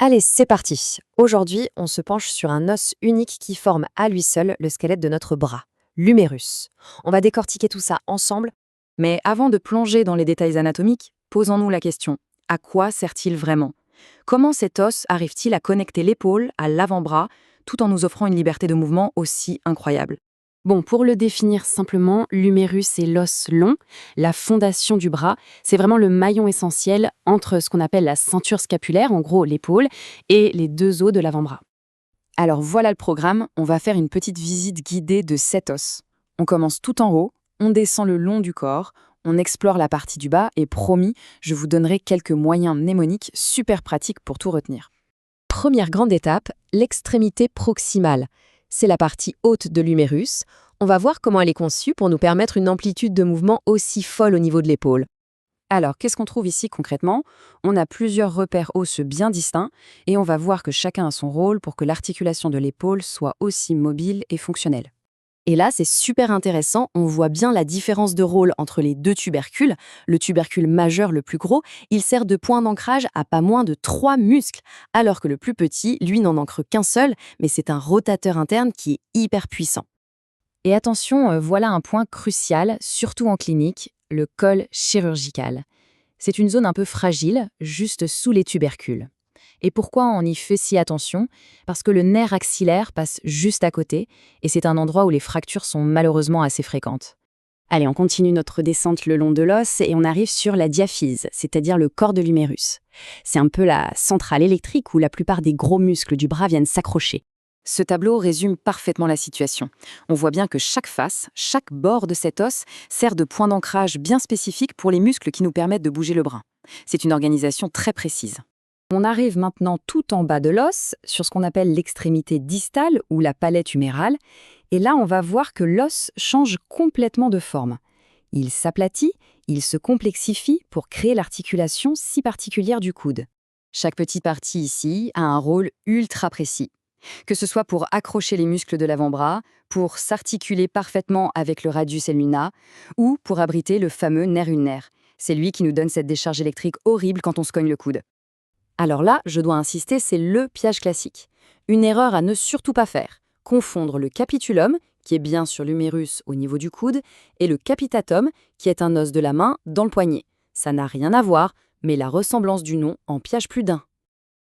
Allez, c'est parti. Aujourd'hui, on se penche sur un os unique qui forme à lui seul le squelette de notre bras, l'humérus. On va décortiquer tout ça ensemble. Mais avant de plonger dans les détails anatomiques, posons-nous la question, à quoi sert-il vraiment? Comment cet os arrive-t-il à connecter l'épaule à l'avant-bras tout en nous offrant une liberté de mouvement aussi incroyable? Bon, pour le définir simplement, l'humérus est l'os long, la fondation du bras. C'est vraiment le maillon essentiel entre ce qu'on appelle la ceinture scapulaire, en gros l'épaule, et les deux os de l'avant-bras. Alors voilà le programme, on va faire une petite visite guidée de cet os. On commence tout en haut, on descend le long du corps, on explore la partie du bas et promis, je vous donnerai quelques moyens mnémoniques super pratiques pour tout retenir. Première grande étape, l'extrémité proximale. C'est la partie haute de l'humérus. On va voir comment elle est conçue pour nous permettre une amplitude de mouvement aussi folle au niveau de l'épaule. Alors, qu'est-ce qu'on trouve ici concrètement? On a plusieurs repères osseux bien distincts et on va voir que chacun a son rôle pour que l'articulation de l'épaule soit aussi mobile et fonctionnelle. Et là, c'est super intéressant, on voit bien la différence de rôle entre les deux tubercules. Le tubercule majeur, le plus gros, il sert de point d'ancrage à pas moins de 3 muscles, alors que le plus petit, lui, n'en ancre qu'un seul, mais c'est un rotateur interne qui est hyper puissant. Et attention, voilà un point crucial, surtout en clinique, le col chirurgical. C'est une zone un peu fragile, juste sous les tubercules. Et pourquoi on y fait si attention? Parce que le nerf axillaire passe juste à côté, et c'est un endroit où les fractures sont malheureusement assez fréquentes. Allez, on continue notre descente le long de l'os et on arrive sur la diaphyse, c'est-à-dire le corps de l'humérus. C'est un peu la centrale électrique où la plupart des gros muscles du bras viennent s'accrocher. Ce tableau résume parfaitement la situation. On voit bien que chaque face, chaque bord de cet os sert de point d'ancrage bien spécifique pour les muscles qui nous permettent de bouger le bras. C'est une organisation très précise. On arrive maintenant tout en bas de l'os, sur ce qu'on appelle l'extrémité distale ou la palette humérale, et là on va voir que l'os change complètement de forme. Il s'aplatit, il se complexifie pour créer l'articulation si particulière du coude. Chaque petite partie ici a un rôle ultra précis. Que ce soit pour accrocher les muscles de l'avant-bras, pour s'articuler parfaitement avec le radius ulna, ou pour abriter le fameux nerf ulnaire. C'est lui qui nous donne cette décharge électrique horrible quand on se cogne le coude. Alors là, je dois insister, c'est le piège classique. Une erreur à ne surtout pas faire. Confondre le capitulum, qui est bien sur l'humérus au niveau du coude, et le capitatum, qui est un os de la main dans le poignet. Ça n'a rien à voir, mais la ressemblance du nom en piège plus d'un.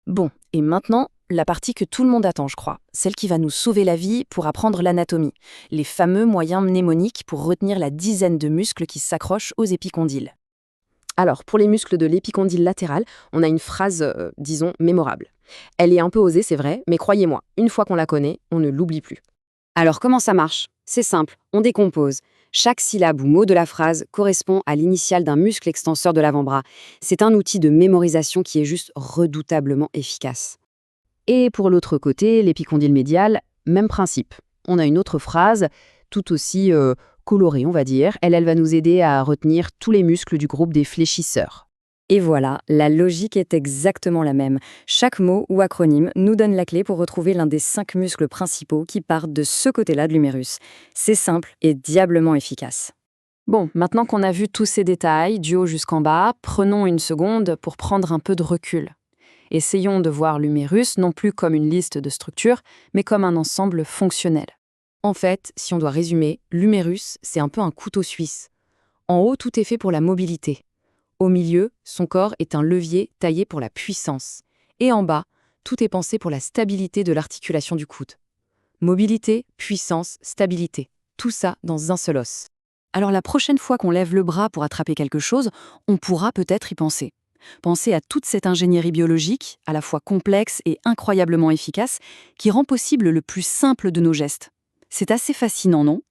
Bon, et maintenant, la partie que tout le monde attend, je crois, celle qui va nous sauver la vie pour apprendre l'anatomie, les fameux moyens mnémoniques pour retenir la dizaine de muscles qui s'accrochent aux épicondyles. Alors, pour les muscles de l'épicondyle latéral, on a une phrase, disons, mémorable. Elle est un peu osée, c'est vrai, mais croyez-moi, une fois qu'on la connaît, on ne l'oublie plus. Alors comment ça marche? C'est simple, on décompose. Chaque syllabe ou mot de la phrase correspond à l'initiale d'un muscle extenseur de l'avant-bras. C'est un outil de mémorisation qui est juste redoutablement efficace. Et pour l'autre côté, l'épicondyle médial, même principe. On a une autre phrase, tout aussi colorée, on va dire. Elle va nous aider à retenir tous les muscles du groupe des fléchisseurs. Et voilà, la logique est exactement la même. Chaque mot ou acronyme nous donne la clé pour retrouver l'un des 5 muscles principaux qui partent de ce côté-là de l'humérus. C'est simple et diablement efficace. Bon, maintenant qu'on a vu tous ces détails, du haut jusqu'en bas, prenons une seconde pour prendre un peu de recul. Essayons de voir l'humérus non plus comme une liste de structures, mais comme un ensemble fonctionnel. En fait, si on doit résumer, l'humérus, c'est un peu un couteau suisse. En haut, tout est fait pour la mobilité. Au milieu, son corps est un levier taillé pour la puissance. Et en bas, tout est pensé pour la stabilité de l'articulation du coude. Mobilité, puissance, stabilité. Tout ça dans un seul os. Alors la prochaine fois qu'on lève le bras pour attraper quelque chose, on pourra peut-être y penser. Penser à toute cette ingénierie biologique, à la fois complexe et incroyablement efficace, qui rend possible le plus simple de nos gestes. C'est assez fascinant, non?